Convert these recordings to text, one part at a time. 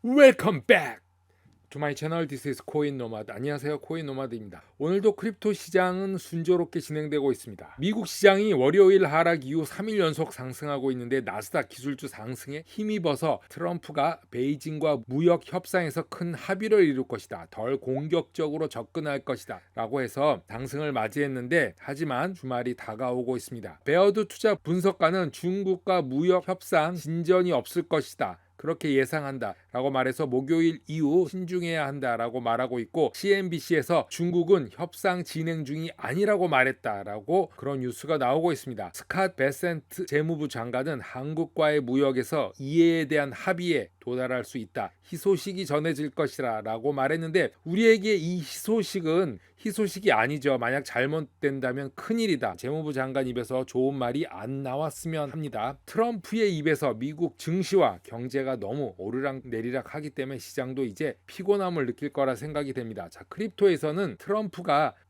Welcome back to my channel. This is 코인 노마드. 안녕하세요, 코인 노마드입니다. 오늘도 크립토 시장은 순조롭게 진행되고 있습니다. 미국 시장이 월요일 하락 이후 3일 연속 상승하고 있는데 나스닥 기술주 상승에 힘입어서 트럼프가 베이징과 무역 협상에서 큰 합의를 이룰 것이다, 덜 공격적으로 접근할 것이다 라고 해서 상승을 맞이했는데, 하지만 주말이 다가오고 있습니다. 베어드 투자 분석가는 중국과 무역 협상 진전이 없을 것이다, 그렇게 예상한다 라고 말해서 목요일 이후 신중해야 한다 라고 말하고 있고, CNBC에서 중국은 협상 진행 중이 아니라고 말했다라고 그런 뉴스가 나오고 있습니다. 스캇 베센트 재무부 장관은 한국과의 무역에서 이해에 대한 합의에 도달할 수 있다, 희소식이 전해질 것이라 라고 말했는데, 우리에게 이 희소식이 아니죠. 만약 잘못된다면 큰일이다. 재무부 장관 입에서 좋은 말이 안 나왔으면 합니다. 트럼프의 입에서 미국 증시와 경제가 너무 오르락내리락 하기 때문에 시장도 이제 피곤함을 느낄 거라 생각이 됩니다. 자, 크립토에서는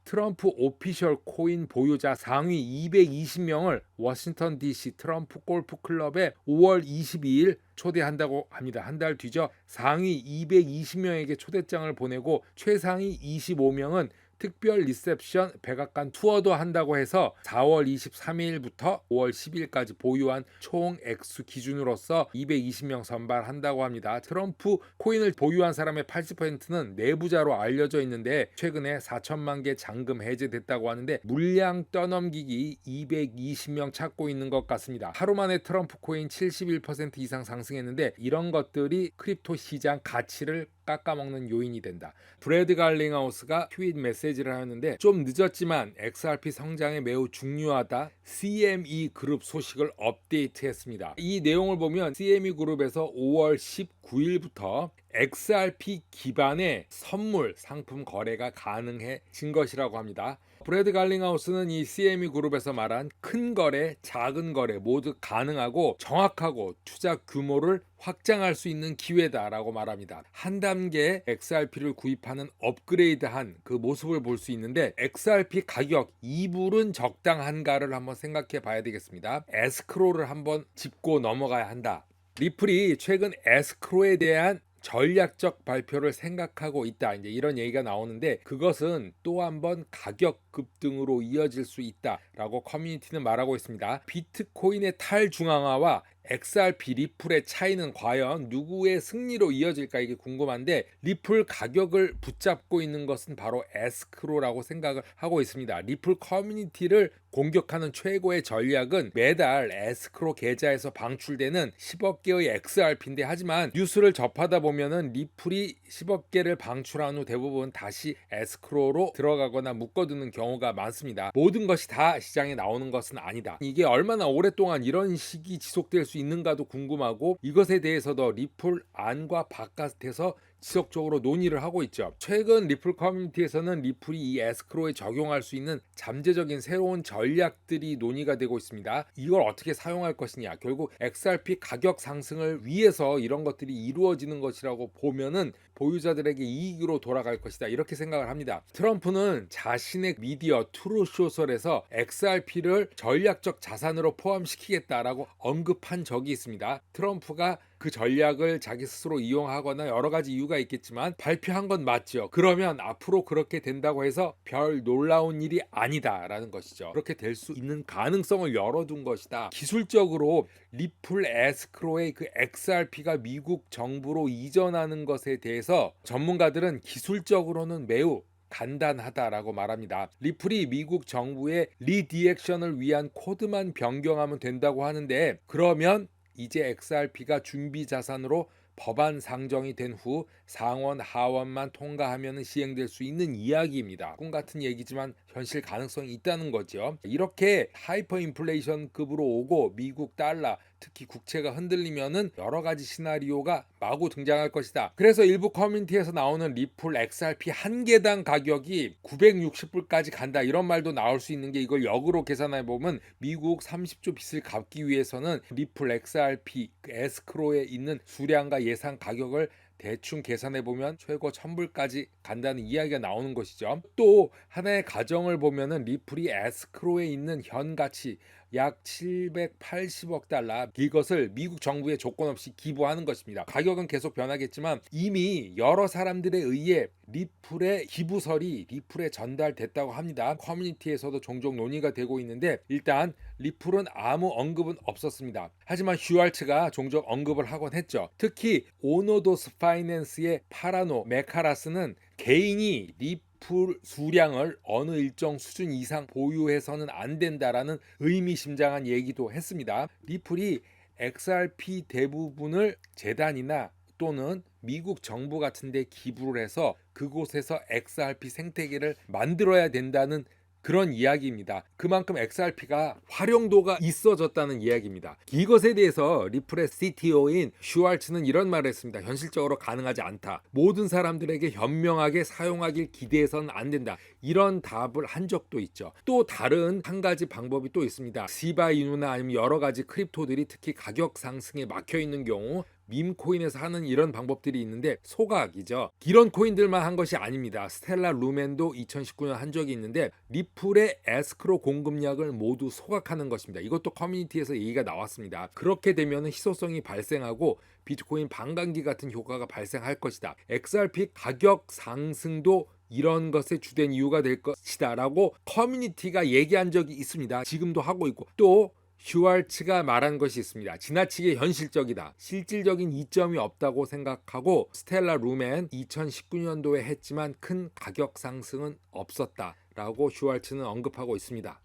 트럼프 오피셜 코인 보유자 상위 220명을 워싱턴 DC 트럼프 골프 클럽에 5월 22일 초대한다고 합니다. 한 달 뒤죠. 상위 220명에게 초대장을 보내고 최상위 25명은 특별 리셉션 백악관 투어도 한다고 해서 4월 23일부터 5월 10일까지 보유한 총 액수 기준으로서 220명 선발한다고 합니다. 트럼프 코인을 보유한 사람의 80%는 내부자로 알려져 있는데, 최근에 4천만 개 잔금 해제됐다고 하는데 물량 떠넘기기 220명 찾고 있는 것 같습니다. 하루 만에 트럼프 코인 71% 이상 상승했는데, 이런 것들이 크립토 시장 가치를 깎아먹는 요인이 된다. 브래드 갈링하우스가 트윗 메시지를 하였는데, 좀 늦었지만 XRP 성장에 매우 중요하다, CME 그룹 소식을 업데이트했습니다. 이 내용을 보면 CME 그룹에서 5월 19일부터 XRP 기반의 선물 상품 거래가 가능해진 것이라고 합니다. 브래드 갈링하우스는 이 CME 그룹에서 말한 큰 거래, 작은 거래 모두 가능하고 정확하고 투자 규모를 확장할 수 있는 기회다라고 말합니다. 한 단계 XRP를 구입하는 업그레이드한 그 모습을 볼 수 있는데, XRP 가격 이불은 적당한가를 한번 생각해 봐야 되겠습니다. 에스크로를 한번 짚고 넘어가야 한다. 리플이 최근 에스크로에 대한 전략적 발표를 생각하고 있다, 이제 이런 얘기가 나오는데, 그것은 또 한번 가격 급등으로 이어질 수 있다라고 커뮤니티는 말하고 있습니다. 비트코인의 탈중앙화와 XRP 리플의 차이는 과연 누구의 승리로 이어질까, 이게 궁금한데, 리플 가격을 붙잡고 있는 것은 바로 에스크로라고 생각을 하고 있습니다. 리플 커뮤니티를 공격하는 최고의 전략은 매달 에스크로 계좌에서 방출되는 10억 개의 XRP인데, 하지만 뉴스를 접하다 보면은 리플이 10억 개를 방출한 후 대부분 다시 에스크로로 들어가거나 묶어두는 경우가 많습니다. 모든 것이 다 시장에 나오는 것은 아니다. 이게 얼마나 오랫동안 이런 식이 지속될 수 있는가도 궁금하고, 이것에 대해서도 리플 안과 바깥에서 지속적으로 논의를 하고 있죠. 최근 리플 커뮤니티에서는 리플이 이 에스크로에 적용할 수 있는 잠재적인 새로운 전략들이 논의가 되고 있습니다. 이걸 어떻게 사용할 것이냐, 결국 XRP 가격 상승을 위해서 이런 것들이 이루어지는 것이라고 보면은 보유자들에게 이익으로 돌아갈 것이다, 이렇게 생각을 합니다. 트럼프는 자신의 미디어 트루 소셜에서 XRP를 전략적 자산으로 포함시키겠다라고 언급한 적이 있습니다. 트럼프가 그 전략을 자기 스스로 이용하거나 여러 가지 이유가 있겠지만 발표한 건 맞죠. 그러면 앞으로 그렇게 된다고 해서 별 놀라운 일이 아니다라는 것이죠. 그렇게 될 수 있는 가능성을 열어둔 것이다. 기술적으로 리플 에스크로의 그 XRP가 미국 정부로 이전하는 것에 대해서 전문가들은 기술적으로는 매우 간단하다라고 말합니다. 리플이 미국 정부의 리디액션을 위한 코드만 변경하면 된다고 하는데, 그러면 이제 XRP가 준비 자산으로 법안 상정이 된 후 상원 하원만 통과하면 시행될 수 있는 이야기입니다. 꿈 같은 얘기지만 현실 가능성이 있다는 거죠. 이렇게 하이퍼 인플레이션급으로 오고 미국 달러, 특히 국채가 흔들리면은 여러 가지 시나리오가 마구 등장할 것이다. 그래서 일부 커뮤니티에서 나오는 리플 XRP 한 개당 가격이 960불까지 간다, 이런 말도 나올 수 있는 게, 이걸 역으로 계산해 보면 미국 30조 빚을 갚기 위해서는 리플 XRP 에스크로에 있는 수량과 예상 가격을 대충 계산해 보면 최고 1000불까지 간다는 이야기가 나오는 것이죠. 또 하나의 가정을 보면은 리플이 에스크로에 있는 현 가치 약 780억 달러, 이것을 미국 정부에 조건 없이 기부하는 것입니다. 가격은 계속 변하겠지만 이미 여러 사람들에 의해 리플의 기부설이 리플에 전달됐다고 합니다. 커뮤니티에서도 종종 논의가 되고 있는데 일단 리플은 아무 언급은 없었습니다. 하지만 슈왈츠가 종종 언급을 하곤 했죠. 특히 오노도스 파이낸스의 파라노 메카라스는 개인이 리플 수량을 어느 일정 수준 이상 보유해서는 안 된다라는 의미심장한 얘기도 했습니다. 리플이 XRP 대부분을 재단이나 또는 미국 정부 같은 데 기부를 해서 그곳에서 XRP 생태계를 만들어야 된다는 그런 이야기입니다. 그만큼 XRP가 활용도가 있어졌다는 이야기입니다. 이것에 대해서 리플의 CTO인 슈왈츠는 이런 말을 했습니다. 현실적으로 가능하지 않다. 모든 사람들에게 현명하게 사용하길 기대해서는 안 된다. 이런 답을 한 적도 있죠. 또 다른 한 가지 방법이 또 있습니다. 시바이누나 아니면 여러 가지 크립토들이 특히 가격 상승에 막혀 있는 경우 밈코인에서 하는 이런 방법들이 있는데 소각이죠. 이런 코인들만 한 것이 아닙니다. 스텔라 루멘도 2019년 한 적이 있는데 리플의 에스크로 공급량을 모두 소각하는 것입니다. 이것도 커뮤니티에서 얘기가 나왔습니다. 그렇게 되면 희소성이 발생하고 비트코인 반감기 같은 효과가 발생할 것이다. XRP 가격 상승도 이런 것의 주된 이유가 될 것이다 라고 커뮤니티가 얘기한 적이 있습니다. 지금도 하고 있고 또 슈왈츠가 말한 것이 있습니다. 지나치게 현실적이다. 실질적인 이점이 없다고 생각하고 스텔라 루멘 2019년도에 했지만 큰 가격 상승은 없었다 라고 슈왈츠는 언급하고 있습니다.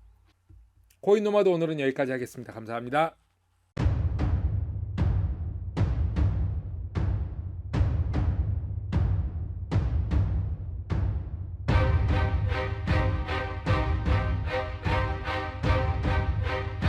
코인노마드 오늘은 여기까지 하겠습니다. 감사합니다.